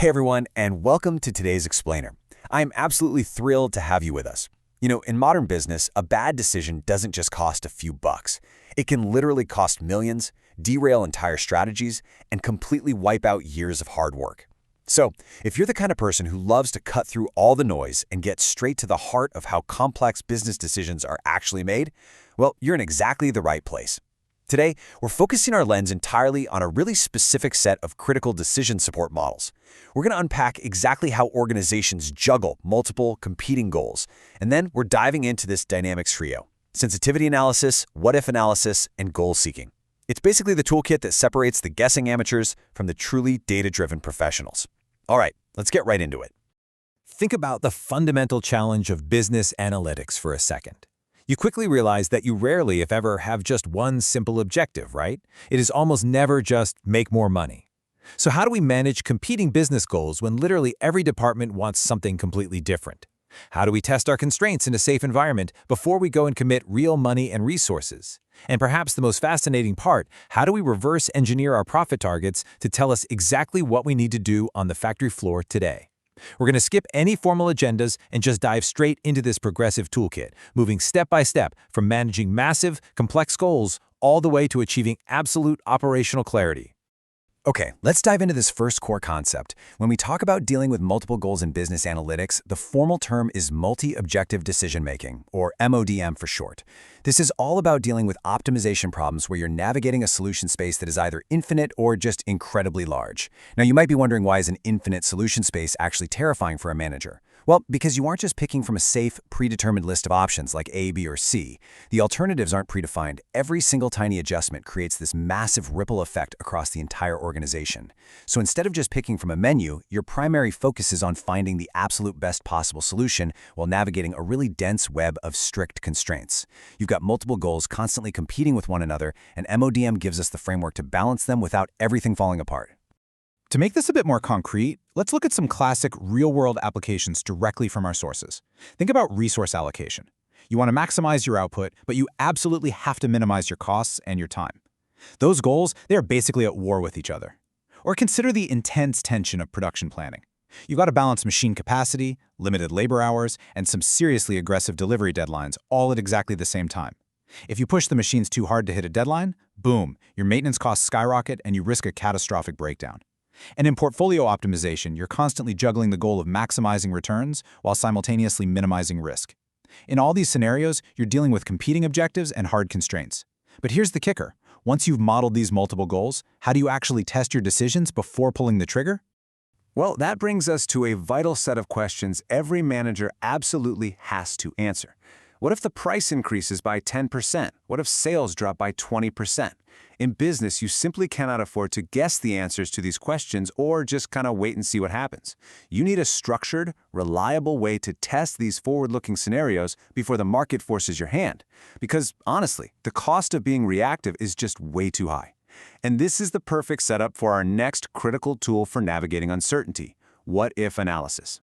Hey everyone, and welcome to today's Explainer. I am absolutely thrilled to have you with us. In modern business, a bad decision doesn't just cost a few bucks. It can literally cost millions, derail entire strategies, and completely wipe out years of hard work. So, if you're the kind of person who loves to cut through all the noise and get straight to the heart of how complex business decisions are actually made, well, you're in exactly the right place. Today, we're focusing our lens entirely on a really specific set of critical decision support models. We're going to unpack exactly how organizations juggle multiple competing goals, and then we're diving into this dynamic trio: sensitivity analysis, what-if analysis, and goal seeking. It's basically the toolkit that separates the guessing amateurs from the truly data-driven professionals. All right, let's get right into it. Think about the fundamental challenge of business analytics for a second. You quickly realize that you rarely, if ever, have just one simple objective, right? It is almost never just make more money. So how do we manage competing business goals when literally every department wants something completely different? How do we test our constraints in a safe environment before we go and commit real money and resources? And perhaps the most fascinating part, how do we reverse engineer our profit targets to tell us exactly what we need to do on the factory floor today? We're going to skip any formal agendas and just dive straight into this progressive toolkit, moving step by step from managing massive, complex goals all the way to achieving absolute operational clarity. Okay, let's dive into this first core concept. When we talk about dealing with multiple goals in business analytics, the formal term is multi-objective decision-making, or MODM for short. This is all about dealing with optimization problems where you're navigating a solution space that is either infinite or just incredibly large. Now, you might be wondering, why is an infinite solution space actually terrifying for a manager? Well, because you aren't just picking from a safe, predetermined list of options like A, B, or C. The alternatives aren't predefined. Every single tiny adjustment creates this massive ripple effect across the entire organization. So instead of just picking from a menu, your primary focus is on finding the absolute best possible solution while navigating a really dense web of strict constraints. You've got multiple goals constantly competing with one another, and MODM gives us the framework to balance them without everything falling apart. To make this a bit more concrete, let's look at some classic real-world applications directly from our sources. Think about resource allocation. You want to maximize your output, but you absolutely have to minimize your costs and your time. Those goals, they are basically at war with each other. Or consider the intense tension of production planning. You've got to balance machine capacity, limited labor hours, and some seriously aggressive delivery deadlines all at exactly the same time. If you push the machines too hard to hit a deadline, boom, your maintenance costs skyrocket and you risk a catastrophic breakdown. And in portfolio optimization, you're constantly juggling the goal of maximizing returns while simultaneously minimizing risk. In all these scenarios, you're dealing with competing objectives and hard constraints. But here's the kicker. Once you've modeled these multiple goals, how do you actually test your decisions before pulling the trigger? Well, that brings us to a vital set of questions every manager absolutely has to answer. What if the price increases by 10%? What if sales drop by 20%? In business, you simply cannot afford to guess the answers to these questions or just kind of wait and see what happens. You need a structured, reliable way to test these forward-looking scenarios before the market forces your hand. Because honestly, the cost of being reactive is just way too high. And this is the perfect setup for our next critical tool for navigating uncertainty: what-if analysis.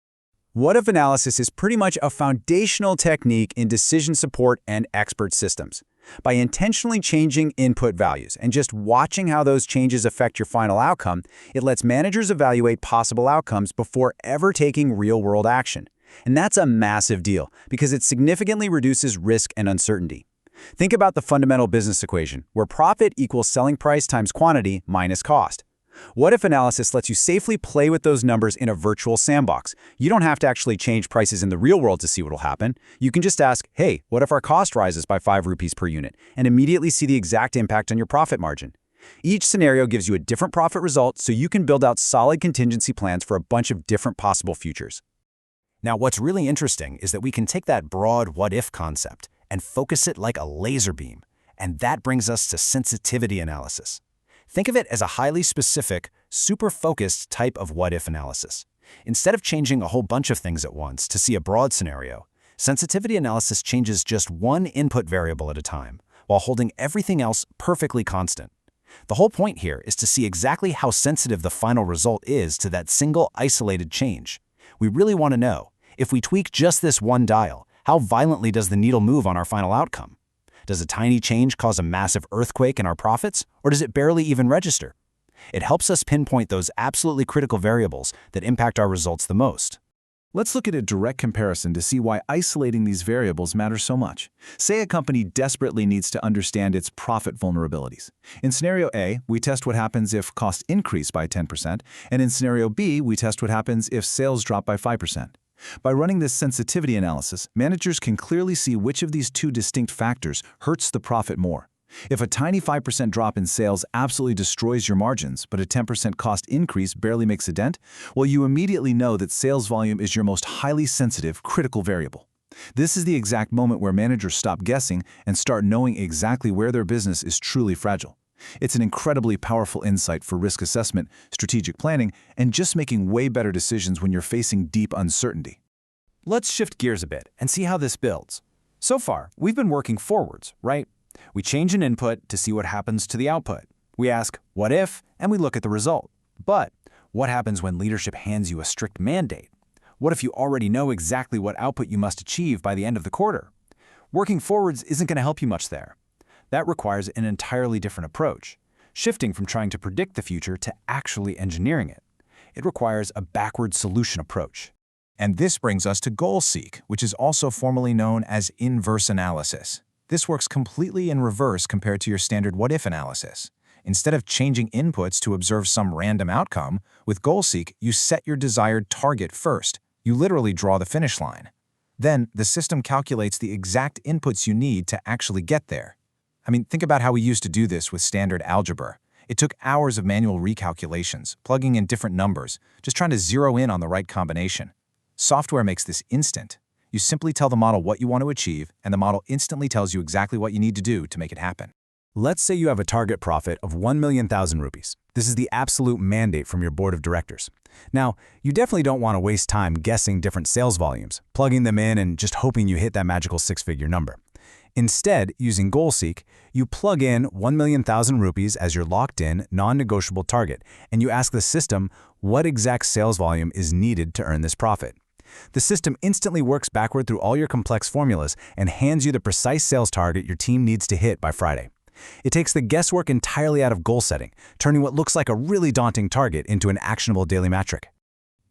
What-if analysis is pretty much a foundational technique in decision support and expert systems. By intentionally changing input values and just watching how those changes affect your final outcome, it lets managers evaluate possible outcomes before ever taking real-world action. And that's a massive deal because it significantly reduces risk and uncertainty. Think about the fundamental business equation, where profit equals selling price times quantity minus cost. What-if analysis lets you safely play with those numbers in a virtual sandbox. You don't have to actually change prices in the real world to see what will happen. You can just ask, hey, what if our cost rises by 5 rupees per unit, and immediately see the exact impact on your profit margin. Each scenario gives you a different profit result, so you can build out solid contingency plans for a bunch of different possible futures. Now, what's really interesting is that we can take that broad what-if concept and focus it like a laser beam, and that brings us to sensitivity analysis. Think of it as a highly specific, super focused type of what-if analysis. Instead of changing a whole bunch of things at once to see a broad scenario, sensitivity analysis changes just one input variable at a time, while holding everything else perfectly constant. The whole point here is to see exactly how sensitive the final result is to that single isolated change. We really want to know, if we tweak just this one dial, how violently does the needle move on our final outcome? Does a tiny change cause a massive earthquake in our profits, or does it barely even register? It helps us pinpoint those absolutely critical variables that impact our results the most. Let's look at a direct comparison to see why isolating these variables matters so much. Say a company desperately needs to understand its profit vulnerabilities. In scenario A, we test what happens if costs increase by 10%, and in scenario B, we test what happens if sales drop by 5%. By running this sensitivity analysis, managers can clearly see which of these two distinct factors hurts the profit more. If a tiny 5% drop in sales absolutely destroys your margins, but a 10% cost increase barely makes a dent, well, you immediately know that sales volume is your most highly sensitive, critical variable. This is the exact moment where managers stop guessing and start knowing exactly where their business is truly fragile. It's an incredibly powerful insight for risk assessment, strategic planning, and just making way better decisions when you're facing deep uncertainty. Let's shift gears a bit and see how this builds. So far, we've been working forwards, right? We change an input to see what happens to the output. We ask, what if, and we look at the result. But what happens when leadership hands you a strict mandate? What if you already know exactly what output you must achieve by the end of the quarter? Working forwards isn't going to help you much there. That requires an entirely different approach, shifting from trying to predict the future to actually engineering it. It requires a backward solution approach. And this brings us to goal-seek, which is also formally known as inverse analysis. This works completely in reverse compared to your standard what-if analysis. Instead of changing inputs to observe some random outcome, with goal-seek, you set your desired target first. You literally draw the finish line. Then, the system calculates the exact inputs you need to actually get there. I mean, think about how we used to do this with standard algebra. It took hours of manual recalculations, plugging in different numbers, just trying to zero in on the right combination. Software makes this instant. You simply tell the model what you want to achieve, and the model instantly tells you exactly what you need to do to make it happen. Let's say you have a target profit of 1,000,000 rupees. This is the absolute mandate from your board of directors. Now, you definitely don't want to waste time guessing different sales volumes, plugging them in and just hoping you hit that magical six-figure number. Instead, using goal-seek, you plug in 1,000,000 rupees as your locked-in, non-negotiable target, and you ask the system what exact sales volume is needed to earn this profit. The system instantly works backward through all your complex formulas and hands you the precise sales target your team needs to hit by Friday. It takes the guesswork entirely out of goal setting, turning what looks like a really daunting target into an actionable daily metric.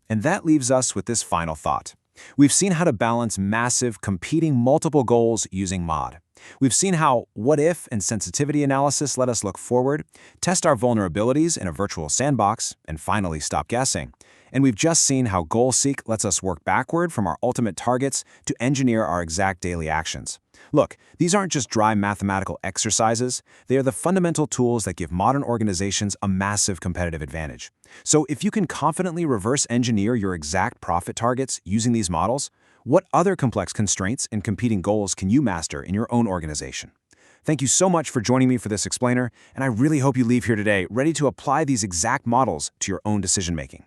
And that leaves us with this final thought. We've seen how to balance massive, competing multiple goals using MOD. We've seen how what-if and sensitivity analysis let us look forward, test our vulnerabilities in a virtual sandbox, and finally stop guessing. And we've just seen how goal-seek lets us work backward from our ultimate targets to engineer our exact daily actions. Look, these aren't just dry mathematical exercises. They are the fundamental tools that give modern organizations a massive competitive advantage. So if you can confidently reverse engineer your exact profit targets using these models, what other complex constraints and competing goals can you master in your own organization? Thank you so much for joining me for this explainer, and I really hope you leave here today ready to apply these exact models to your own decision-making.